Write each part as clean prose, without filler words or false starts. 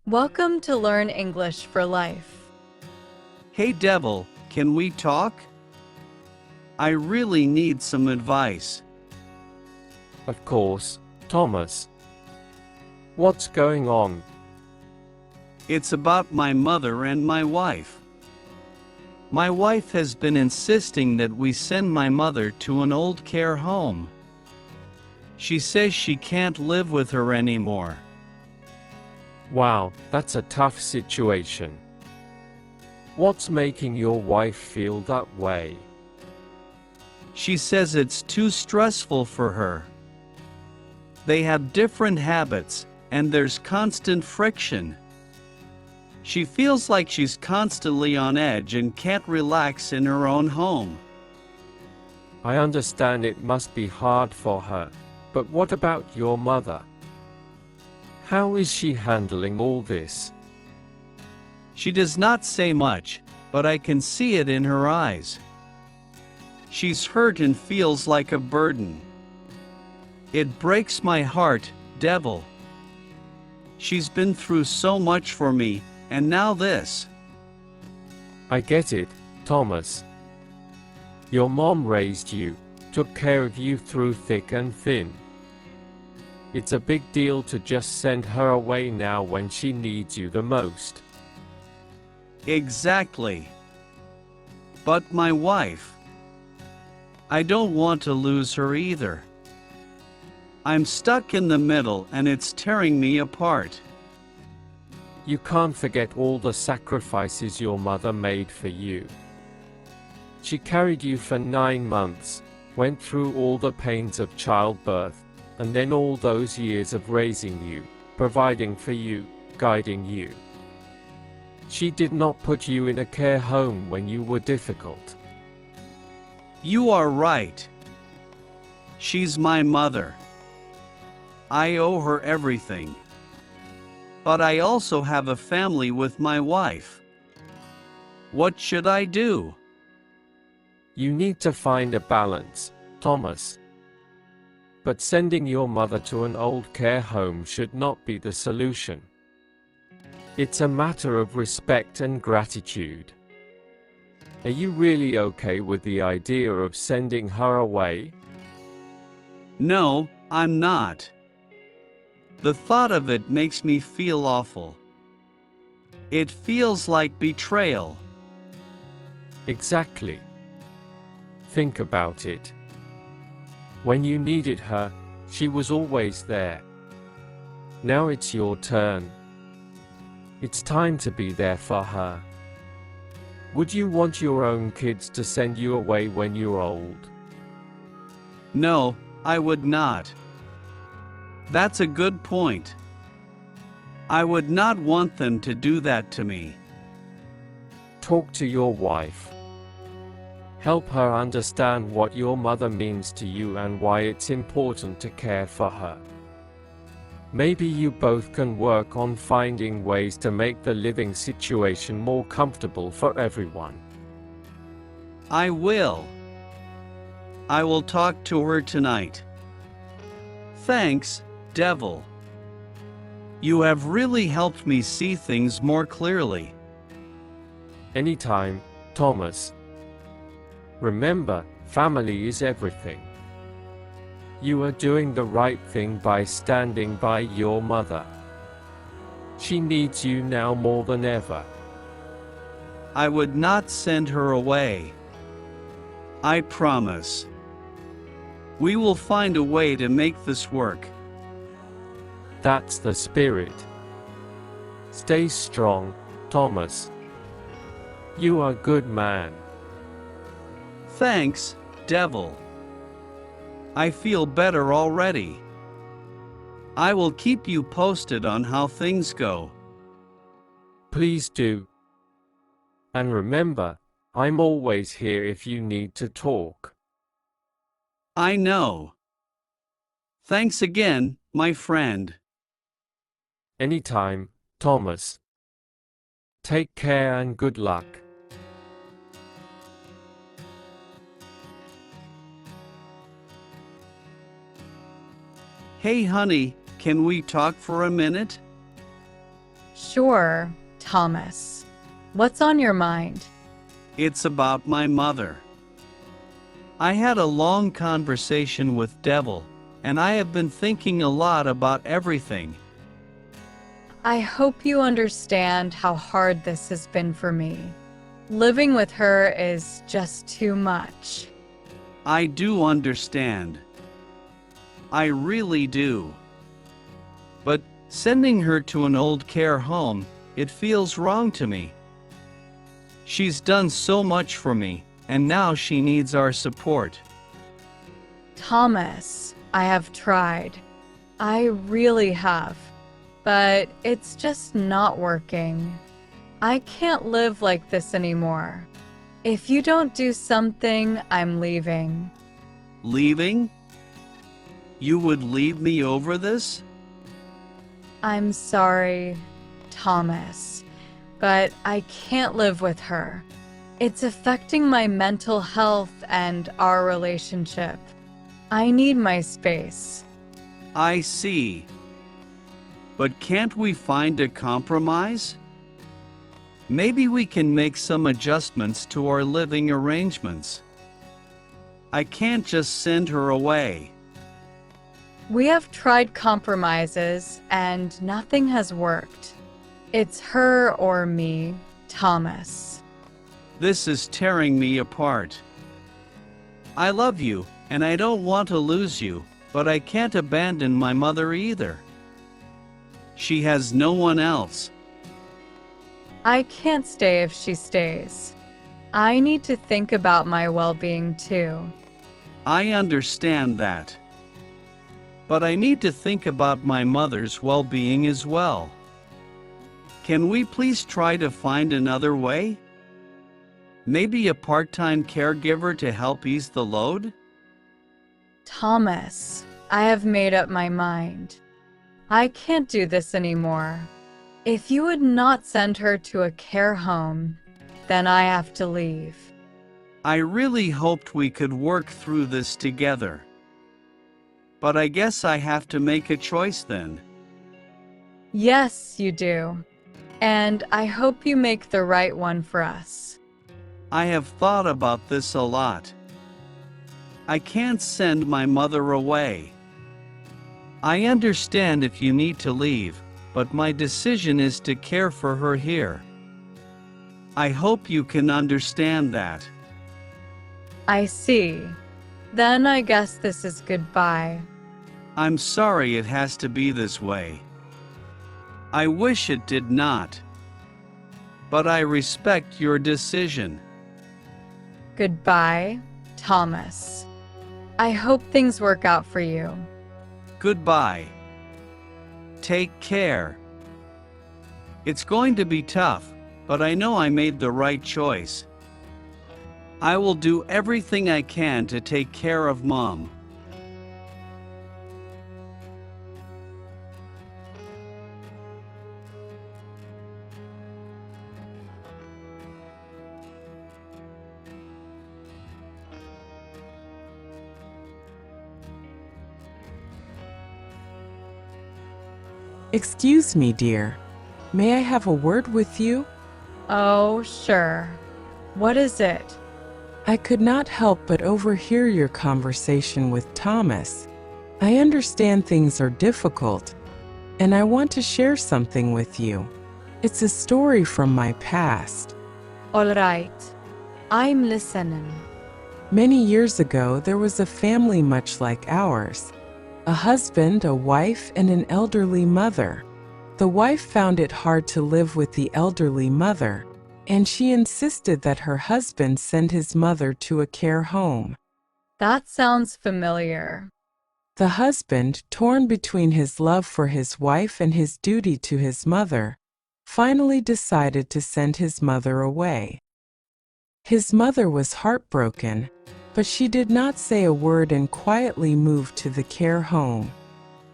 Welcome to Learn English for Life. Hey Devil, can we talk? I really need some advice. Of course, Thomas. What's going on? It's about my mother and my wife. My wife has been insisting that we send my mother to an old care home. She says she can't live with her anymore. Wow, that's a tough situation. What's making your wife feel that way? She says it's too stressful for her. They have different habits, and there's constant friction. She feels like she's constantly on edge and can't relax in her own home. I understand it must be hard for her, but what about your mother? How is she handling all this? She does not say much, but I can see it in her eyes. She's hurt and feels like a burden. It breaks my heart, Devil. She's been through so much for me, and now this. I get it, Thomas. Your mom raised you, took care of you through thick and thin. It's a big deal to just send her away now when she needs you the most. Exactly. But my wife. I don't want to lose her either. I'm stuck in the middle and it's tearing me apart. You can't forget all the sacrifices your mother made for you. She carried you for 9 months, went through all the pains of childbirth, and then all those years of raising you, providing for you, guiding you. She did not put you in a care home when you were difficult. You are right. She's my mother. I owe her everything. But I also have a family with my wife. What should I do? You need to find a balance, Thomas. But sending your mother to an old care home should not be the solution. It's a matter of respect and gratitude. Are you really okay with the idea of sending her away? No, I'm not. The thought of it makes me feel awful. It feels like betrayal. Exactly. Think about it. When you needed her, she was always there. Now it's your turn. It's time to be there for her. Would you want your own kids to send you away when you're old? No, I would not. That's a good point. I would not want them to do that to me. Talk to your wife. Help her understand what your mother means to you and why it's important to care for her. Maybe you both can work on finding ways to make the living situation more comfortable for everyone. I will. I will talk to her tonight. Thanks, Devil. You have really helped me see things more clearly. Anytime, Thomas. Remember, family is everything. You are doing the right thing by standing by your mother. She needs you now more than ever. I would not send her away. I promise. We will find a way to make this work. That's the spirit. Stay strong, Thomas. You are a good man. Thanks, Devil. I feel better already. I will keep you posted on how things go. Please do. And remember, I'm always here if you need to talk. I know. Thanks again, my friend. Anytime, Thomas. Take care and good luck. Hey honey, can we talk for a minute? Sure, Thomas. What's on your mind? It's about my mother. I had a long conversation with Devil, and I have been thinking a lot about everything. I hope you understand how hard this has been for me. Living with her is just too much. I do understand. I really do. But sending her to an old care home, it feels wrong to me. She's done so much for me, and now she needs our support. Thomas, I have tried. I really have. But it's just not working. I can't live like this anymore. If you don't do something, I'm leaving. Leaving? You would leave me over this? I'm sorry, Thomas, but I can't live with her. It's affecting my mental health and our relationship. I need my space. I see. But can't we find a compromise? Maybe we can make some adjustments to our living arrangements. I can't just send her away. We have tried compromises and nothing has worked. It's her or me, Thomas. This is tearing me apart. I love you, and I don't want to lose you, but I can't abandon my mother either. She has no one else. I can't stay if she stays. I need to think about my well-being too. I understand that. But I need to think about my mother's well-being as well. Can we please try to find another way? Maybe a part-time caregiver to help ease the load? Thomas, I have made up my mind. I can't do this anymore. If you would not send her to a care home, then I have to leave. I really hoped we could work through this together. But I guess I have to make a choice then. Yes, you do. And I hope you make the right one for us. I have thought about this a lot. I can't send my mother away. I understand if you need to leave, but my decision is to care for her here. I hope you can understand that. I see. Then I guess this is goodbye. I'm sorry it has to be this way. I wish it did not. But I respect your decision. Goodbye, Thomas. I hope things work out for you. Goodbye. Take care. It's going to be tough, but I know I made the right choice. I will do everything I can to take care of Mom. Excuse me, dear. May I have a word with you? Oh, sure. What is it? I could not help but overhear your conversation with Thomas. I understand things are difficult, and I want to share something with you. It's a story from my past. All right. I'm listening. Many years ago, there was a family much like ours. A husband, a wife, and an elderly mother. The wife found it hard to live with the elderly mother, and she insisted that her husband send his mother to a care home. That sounds familiar. The husband, torn between his love for his wife and his duty to his mother, finally decided to send his mother away. His mother was heartbroken, but she did not say a word and quietly moved to the care home.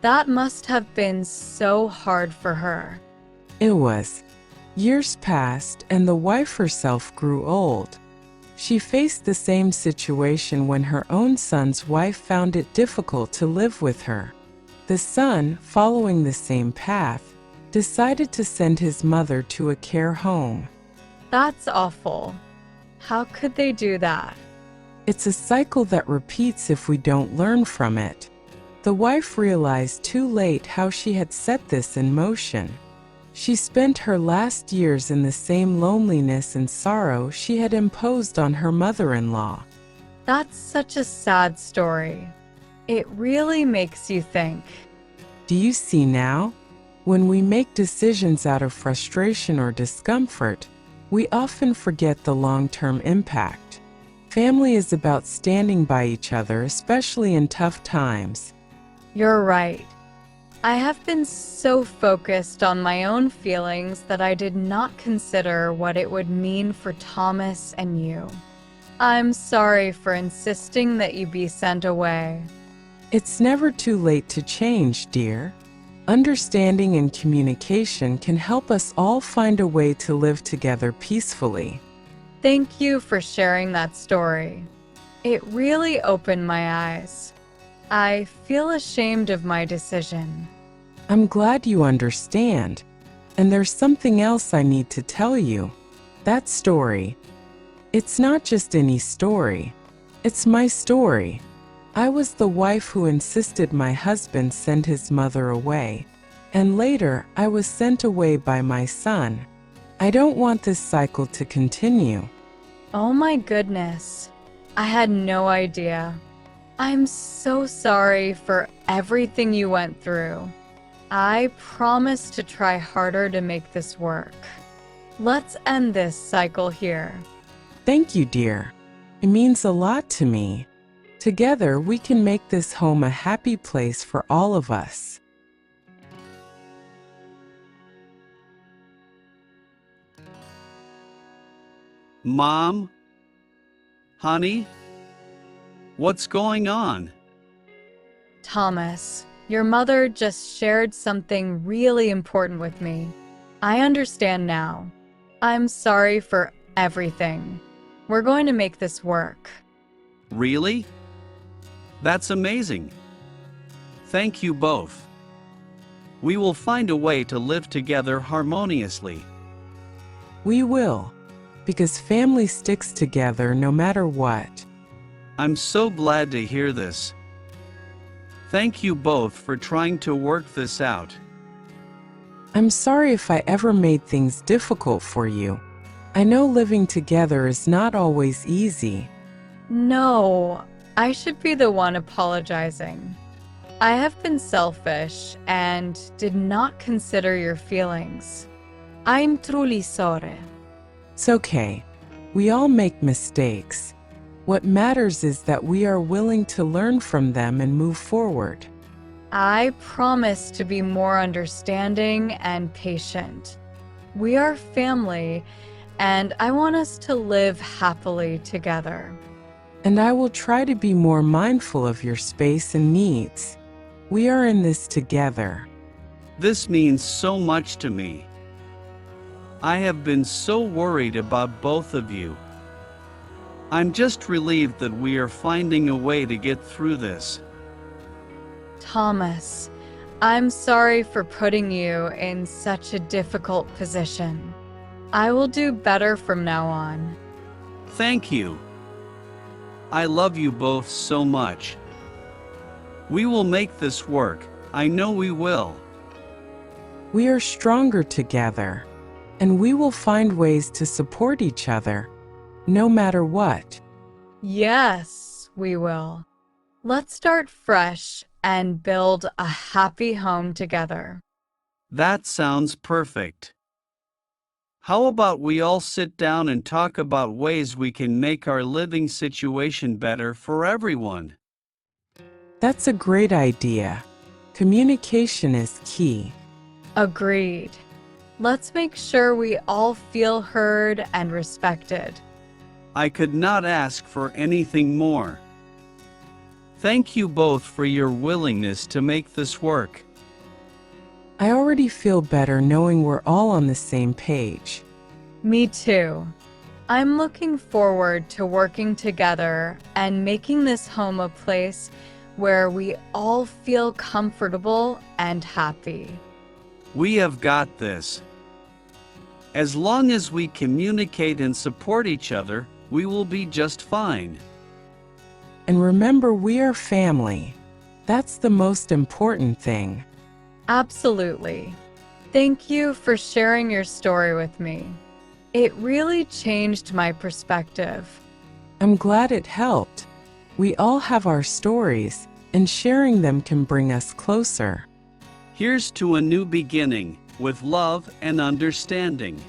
That must have been so hard for her. It was. Years passed, and the wife herself grew old. She faced the same situation when her own son's wife found it difficult to live with her. The son, following the same path, decided to send his mother to a care home. That's awful. How could they do that? It's a cycle that repeats if we don't learn from it. The wife realized too late how she had set this in motion. She spent her last years in the same loneliness and sorrow she had imposed on her mother-in-law. That's such a sad story. It really makes you think. Do you see now? When we make decisions out of frustration or discomfort, we often forget the long-term impact. Family is about standing by each other, especially in tough times. You're right. I have been so focused on my own feelings that I did not consider what it would mean for Thomas and you. I'm sorry for insisting that you be sent away. It's never too late to change, dear. Understanding and communication can help us all find a way to live together peacefully. Thank you for sharing that story. It really opened my eyes. I feel ashamed of my decision. I'm glad you understand. And there's something else I need to tell you. That story. It's not just any story. It's my story. I was the wife who insisted my husband send his mother away. And later, I was sent away by my son. I don't want this cycle to continue. Oh my goodness. I had no idea. I'm so sorry for everything you went through. I promise to try harder to make this work. Let's end this cycle here. Thank you, dear. It means a lot to me. Together, we can make this home a happy place for all of us. Mom? Honey? What's going on? Thomas, your mother just shared something really important with me. I understand now. I'm sorry for everything. We're going to make this work. Really? That's amazing. Thank you both. We will find a way to live together harmoniously. We will, because family sticks together no matter what. I'm so glad to hear this. Thank you both for trying to work this out. I'm sorry if I ever made things difficult for you. I know living together is not always easy. No, I should be the one apologizing. I have been selfish and did not consider your feelings. I'm truly sorry. It's okay. We all make mistakes. What matters is that we are willing to learn from them and move forward. I promise to be more understanding and patient. We are family, and I want us to live happily together. And I will try to be more mindful of your space and needs. We are in this together. This means so much to me. I have been so worried about both of you. I'm just relieved that we are finding a way to get through this. Thomas, I'm sorry for putting you in such a difficult position. I will do better from now on. Thank you. I love you both so much. We will make this work. I know we will. We are stronger together, and we will find ways to support each other, no matter what. Yes, we will. Let's start fresh and build a happy home together. That sounds perfect. How about we all sit down and talk about ways we can make our living situation better for everyone? That's a great idea. Communication is key. Agreed. Let's make sure we all feel heard and respected. I could not ask for anything more. Thank you both for your willingness to make this work. I already feel better knowing we're all on the same page. Me too. I'm looking forward to working together and making this home a place where we all feel comfortable and happy. We have got this. As long as we communicate and support each other, we will be just fine. And remember, we are family. That's the most important thing. Absolutely. Thank you for sharing your story with me. It really changed my perspective. I'm glad it helped. We all have our stories, and sharing them can bring us closer. Here's to a new beginning, with love and understanding.